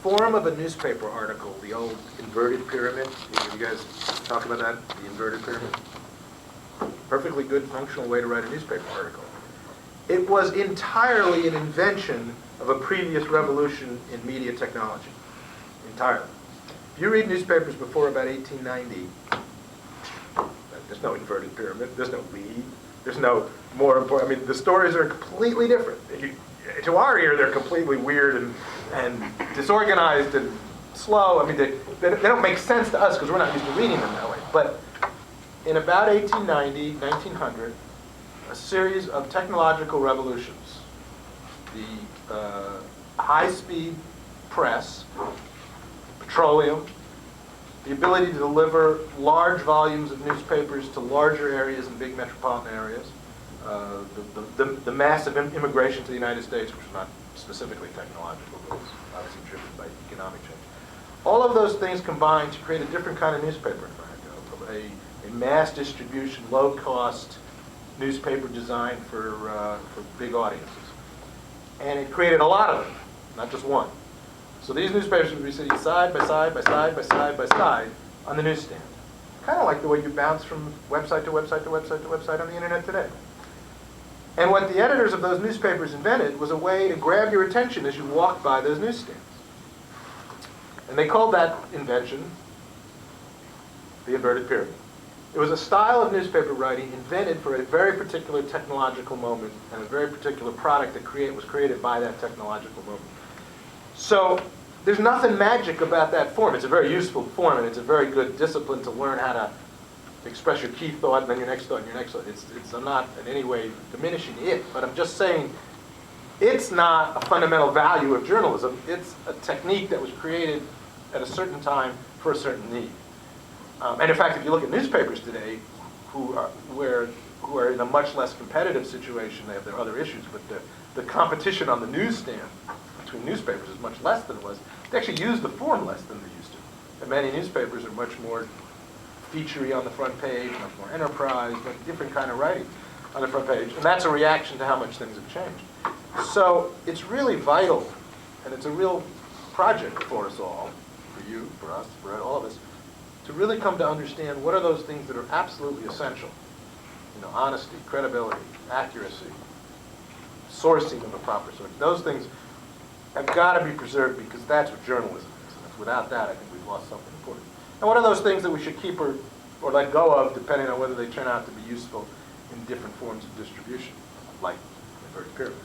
form of a newspaper article, the old inverted pyramid, you guys talk about that, the inverted pyramid? Perfectly good functional way to write a newspaper article. It was entirely an invention of a previous revolution in media technology. Entirely. If you read newspapers before about 1890, there's no inverted pyramid, there's no lead, there's no more important, I mean, the stories are completely different. To our ear, they're completely weird and disorganized and slow. I mean, they don't make sense to us because we're not used to reading them that way. But in about 1890, 1900, a series of technological revolutions, the high-speed press, petroleum, the ability to deliver large volumes of newspapers to larger areas and big metropolitan areas, the massive immigration to the United States, which was not specifically technological, but was obviously driven by economic change. All of those things combined to create a different kind of newspaper in America, a mass distribution, low-cost newspaper designed for big audiences. And it created a lot of them, not just one. So these newspapers would be sitting side by side by side by side by side on the newsstand. Kind of like the way you bounce from website to website to website to website on the internet today. And what the editors of those newspapers invented was a way to grab your attention as you walked by those newsstands. And they called that invention the inverted pyramid. It was a style of newspaper writing invented for a very particular technological moment and a very particular product that was created by that technological moment. So there's nothing magic about that form. It's a very useful form, and it's a very good discipline to learn how to express your key thought, and then your next thought, and your next thought. I'm not in any way diminishing it, but I'm just saying it's not a fundamental value of journalism. It's a technique that was created at a certain time for a certain need. And in fact, if you look at newspapers today, who are in a much less competitive situation, they have their other issues, but the competition on the newsstand between newspapers is much less than it was. They actually use the form less than they used to. And many newspapers are much more featurey on the front page, much more enterprise, much different kind of writing on the front page. And that's a reaction to how much things have changed. So it's really vital, and it's a real project for us all, for you, for us, for all of us, to really come to understand what are those things that are absolutely essential. Honesty, credibility, accuracy, sourcing of a proper source. Those things have got to be preserved because that's what journalism is. And without that, I think we've lost something important. And what are those things that we should keep or let go of, depending on whether they turn out to be useful in different forms of distribution, like inverted pyramids?